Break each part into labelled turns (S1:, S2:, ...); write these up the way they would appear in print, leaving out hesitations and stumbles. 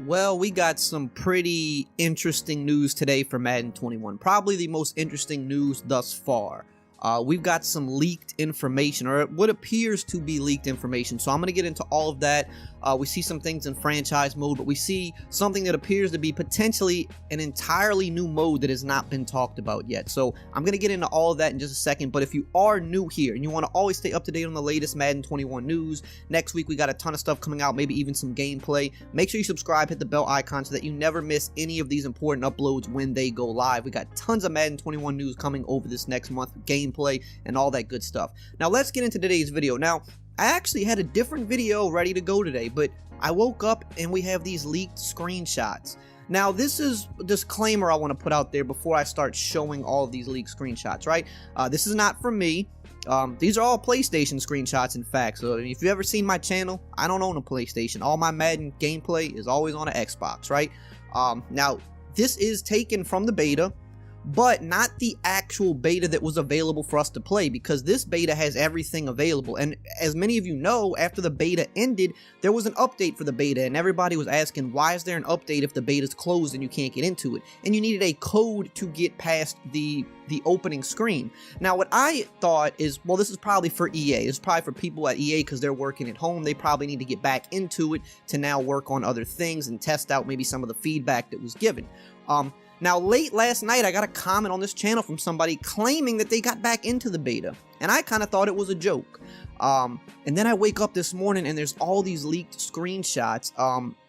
S1: Well, we got some pretty interesting news today for Madden 21. Probably the most interesting news thus far. We've got some leaked information, or what appears to be leaked information. So I'm going to get into all of that. We see some things in franchise mode, but we see something that appears to be potentially an entirely new mode that has not been talked about yet. So I'm going to get into all of that in just a second. But if you are new here and you want to always stay up to date on the latest Madden 21 news, next week we got a ton of stuff coming out, maybe even some gameplay. Make sure you subscribe, hit the bell icon so that you never miss any of these important uploads when they go live. We got tons of Madden 21 news coming over this next month, gameplay and all that good stuff. Now let's get into today's video. Now, I actually had a different video ready to go today, but I woke up and we have these leaked screenshots. Now, this is a disclaimer I want to put out there before I start showing all of these leaked screenshots, right? This is not from me. These are all PlayStation screenshots, in fact. So if you've ever seen my channel, I don't own a PlayStation. All my Madden gameplay is always on an Xbox, right? Now, this is taken from the beta, but not the actual beta that was available for us to play, because this beta has everything available. And as many of you know, after the beta ended, there was an update for the beta, and everybody was asking, why is there an update if the beta's closed and you can't get into it? And you needed a code to get past the opening screen. Now, what I thought is, well, this is probably for EA. It's probably for people at EA because they're working at home. They probably need to get back into it to now work on other things and test out maybe some of the feedback that was given. Now, late last night, I got a comment on this channel from somebody claiming that they got back into the beta, and I kind of thought it was a joke. And then I wake up this morning, and there's all these leaked screenshots.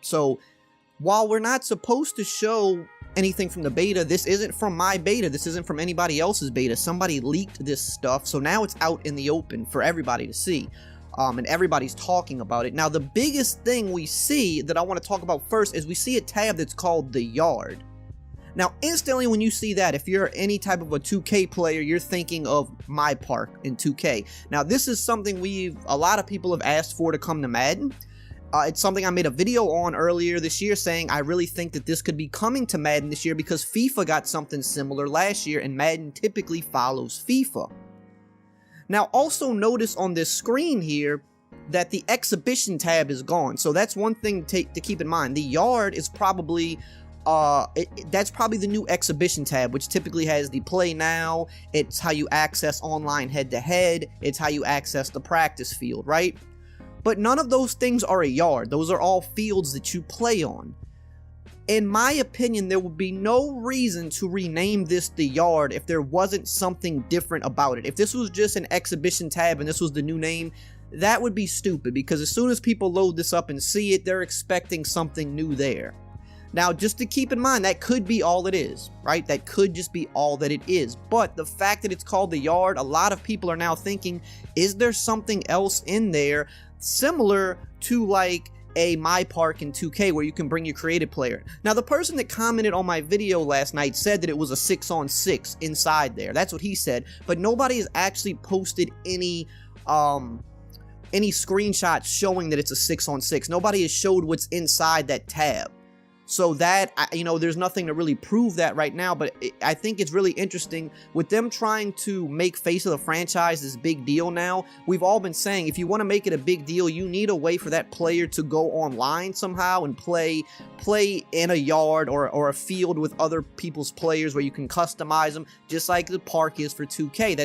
S1: So, while we're not supposed to show anything from the beta, this isn't from my beta, this isn't from anybody else's beta. Somebody leaked this stuff, so now it's out in the open for everybody to see. And everybody's talking about it. Now, the biggest thing we see that I want to talk about first is we see a tab that's called the Yard. Now, instantly when you see that, if you're any type of a 2K player, you're thinking of My Park in 2K. Now, this is something a lot of people have asked for to come to Madden. It's something I made a video on earlier this year saying I really think that this could be coming to Madden this year because FIFA got something similar last year, and Madden typically follows FIFA. Now, also notice on this screen here that the exhibition tab is gone. So that's one thing to keep in mind. The Yard is probably that's probably the new exhibition tab, which typically has the play now. It's how you access online head-to-head. It's how you access the practice field, right? But none of those things are a yard. Those are all fields that you play on. In my opinion, there would be no reason to rename this the Yard if there wasn't something different about it. If this was just an exhibition tab and this was the new name, that would be stupid, because as soon as people load this up and see it, they're expecting something new there. Now, just to keep in mind, that could be all it is, right? That could just be all that it is. But the fact that it's called the Yard, a lot of people are now thinking, is there something else in there similar to like a My Park in 2K where you can bring your creative player? Now, the person that commented on my video last night said that it was a 6-on-6 inside there. That's what he said. But nobody has actually posted any screenshots showing that it's a 6-on-6. Nobody has showed what's inside that tab. So that, you know, there's nothing to really prove that right now, but I think it's really interesting with them trying to make face of the franchise this big deal now. We've all been saying, if you want to make it a big deal, you need a way for that player to go online somehow and play in a yard or a field with other people's players where you can customize them, just like the park is for 2K.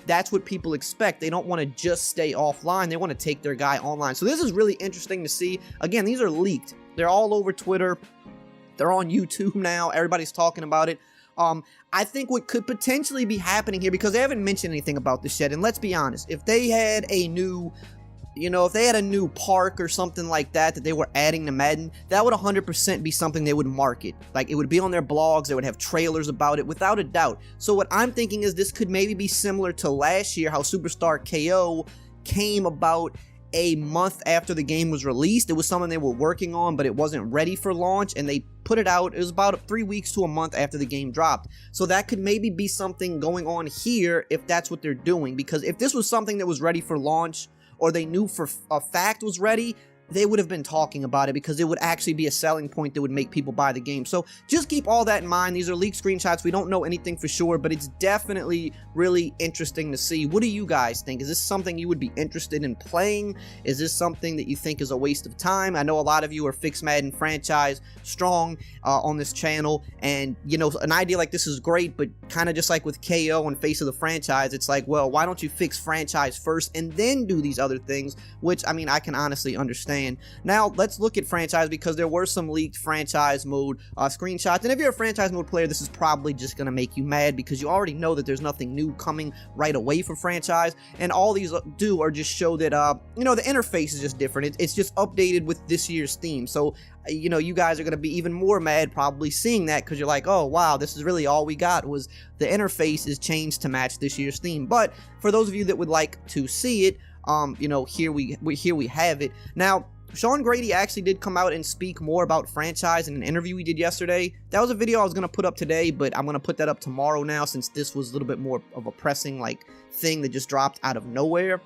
S1: That's what people expect. They don't want to just stay offline. They want to take their guy online. So this is really interesting to see. Again, these are leaked. They're all over Twitter. They're on YouTube now. Everybody's talking about it. I think what could potentially be happening here, because they haven't mentioned anything about this yet, and let's be honest, if they had a new, if they had a new park or something like that they were adding to Madden, that would 100% be something they would market. Like, it would be on their blogs, they would have trailers about it, without a doubt. So what I'm thinking is this could maybe be similar to last year, how Superstar KO came about a month after the game was released. It was something they were working on, but it wasn't ready for launch, and they put it out. It was about 3 weeks to a month after the game dropped. So that could maybe be something going on here if that's what they're doing, because if this was something that was ready for launch, or they knew for a fact was ready, they would have been talking about it because it would actually be a selling point that would make people buy the game. So just keep all that in mind. These are leaked screenshots. We don't know anything for sure, but it's definitely really interesting to see. What do you guys think? Is this something you would be interested in playing? Is this something that you think is a waste of time? I know a lot of you are Fix Madden franchise strong on this channel, and you know, an idea like this is great, but kind of just like with KO and Face of the Franchise, it's like, well, why don't you fix franchise first and then do these other things? Which, I mean, I can honestly understand. Now, let's look at franchise, because there were some leaked franchise mode screenshots, and if you're a franchise mode player, this is probably just going to make you mad, because you already know that there's nothing new coming right away for franchise, and all these do are just show that, you know, the interface is just different. It's just updated with this year's theme. So, you know, you guys are going to be even more mad probably seeing that, because you're like, oh, wow, this is really all we got was the interface is changed to match this year's theme. But for those of you that would like to see it, you know, here we have it. Now, Sean Grady actually did come out and speak more about franchise in an interview we did yesterday. That was a video I was going to put up today, but I'm going to put that up tomorrow now, since this was a little bit more of a pressing like thing that just dropped out of nowhere.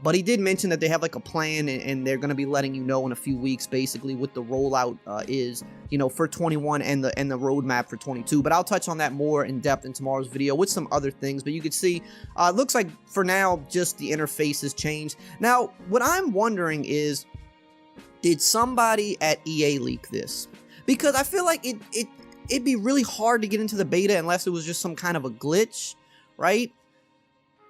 S1: But he did mention that they have like a plan, and they're going to be letting you know in a few weeks basically what the rollout is, you know, for 21 and the roadmap for 22. But I'll touch on that more in depth in tomorrow's video with some other things. But you can see, it looks like for now just the interface has changed. Now, what I'm wondering is, did somebody at EA leak this? Because I feel like it'd be really hard to get into the beta unless it was just some kind of a glitch, right?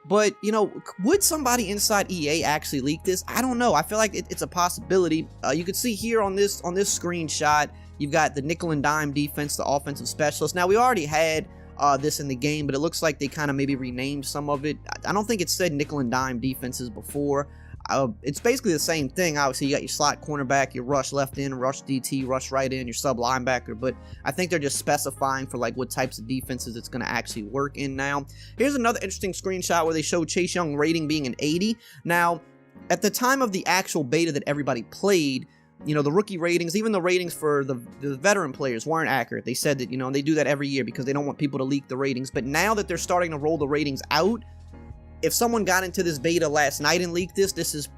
S1: But, you know, would somebody inside EA actually leak this? I don't know. I feel like it's a possibility. You can see here on this screenshot, you've got the nickel and dime defense, the offensive specialist. Now, we already had this in the game, but it looks like they kind of maybe renamed some of it. I don't think it said nickel and dime defenses before. It's basically the same thing. Obviously, you got your slot cornerback, your rush left in, rush DT, rush right in, your sub linebacker, but I think they're just specifying for like what types of defenses it's going to actually work in now. Here's another interesting screenshot where they show Chase Young rating being an 80. Now, at the time of the actual beta that everybody played, you know, the rookie ratings, even the ratings for the veteran players weren't accurate. They said that, you know, they do that every year because they don't want people to leak the ratings. But now that they're starting to roll the ratings out, if someone got into this beta last night and leaked this, this is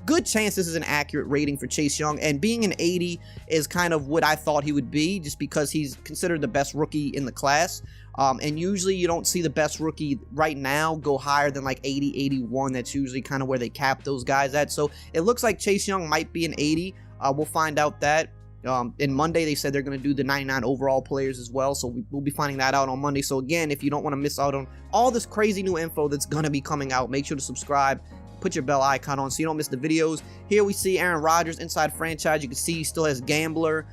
S1: good chance this is an accurate rating for Chase Young. And being an 80 is kind of what I thought he would be, just because he's considered the best rookie in the class. And usually you don't see the best rookie right now go higher than like 80, 81. That's usually kind of where they cap those guys at. So it looks like Chase Young might be an 80. We'll find out that. In Monday, they said they're going to do the 99 overall players as well, so we'll be finding that out on Monday. So again, if you don't want to miss out on all this crazy new info that's going to be coming out, make sure to subscribe, put your bell icon on so you don't miss the videos. Here we see Aaron Rodgers inside franchise. You can see he still has Gambler.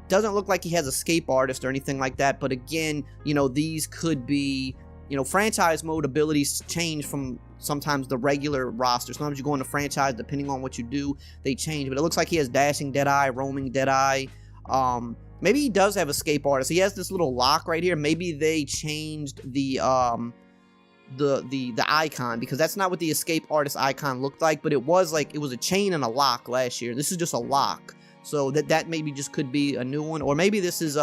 S1: Doesn't look like he has Escape Artist or anything like that, but again, you know, these could be, you know, franchise mode abilities change from sometimes the regular roster. Sometimes you go into franchise, depending on what you do, they change. But it looks like he has Dashing Deadeye, Roaming Deadeye. Maybe he does have Escape Artist. He has this little lock right here. Maybe they changed the icon, because that's not what the Escape Artist icon looked like. But it was a chain and a lock last year. This is just a lock. So that maybe just could be a new one, or maybe this is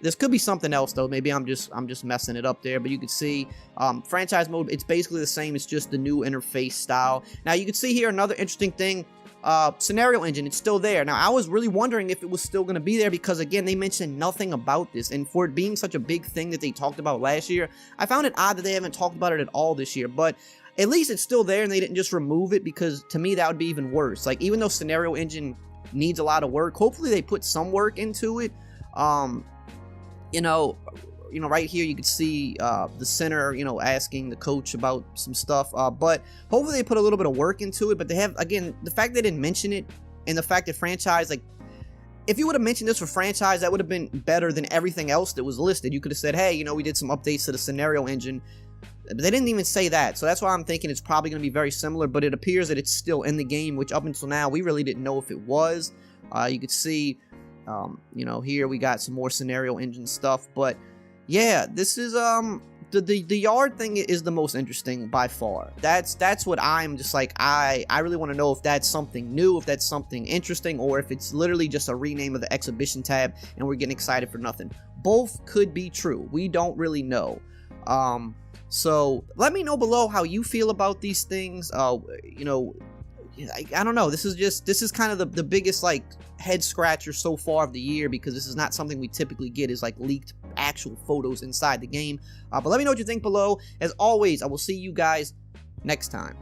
S1: this could be something else though. Maybe I'm just messing it up there. But you can see franchise mode, it's basically the same. It's just the new interface style. Now you can see here another interesting thing. Scenario engine, it's still there. Now I was really wondering if it was still going to be there, because again, they mentioned nothing about this, and for it being such a big thing that they talked about last year, I found it odd that they haven't talked about it at all this year. But at least it's still there and they didn't just remove it, because to me that would be even worse. Like, even though scenario engine needs a lot of work, hopefully they put some work into it. You know, right here you can see the center, you know, asking the coach about some stuff. But hopefully they put a little bit of work into it. But they have, again, the fact they didn't mention it, and the fact that franchise, like, if you would have mentioned this for franchise, that would have been better than everything else that was listed. You could have said, hey, you know, we did some updates to the scenario engine. But they didn't even say that. So that's why I'm thinking it's probably going to be very similar. But it appears that it's still in the game, which up until now, we really didn't know if it was. You could see, you know, here we got some more scenario engine stuff. But yeah, this is the yard thing is the most interesting by far. That's what I'm just like, I really want to know if that's something new, if that's something interesting, or if it's literally just a rename of the exhibition tab and we're getting excited for nothing. Both could be true. We don't really know. So let me know below how you feel about these things. You know, I don't know. This is kind of the biggest like head scratcher so far of the year, because this is not something we typically get, is like leaked actual photos inside the game. But let me know what you think below. As always, I will see you guys next time.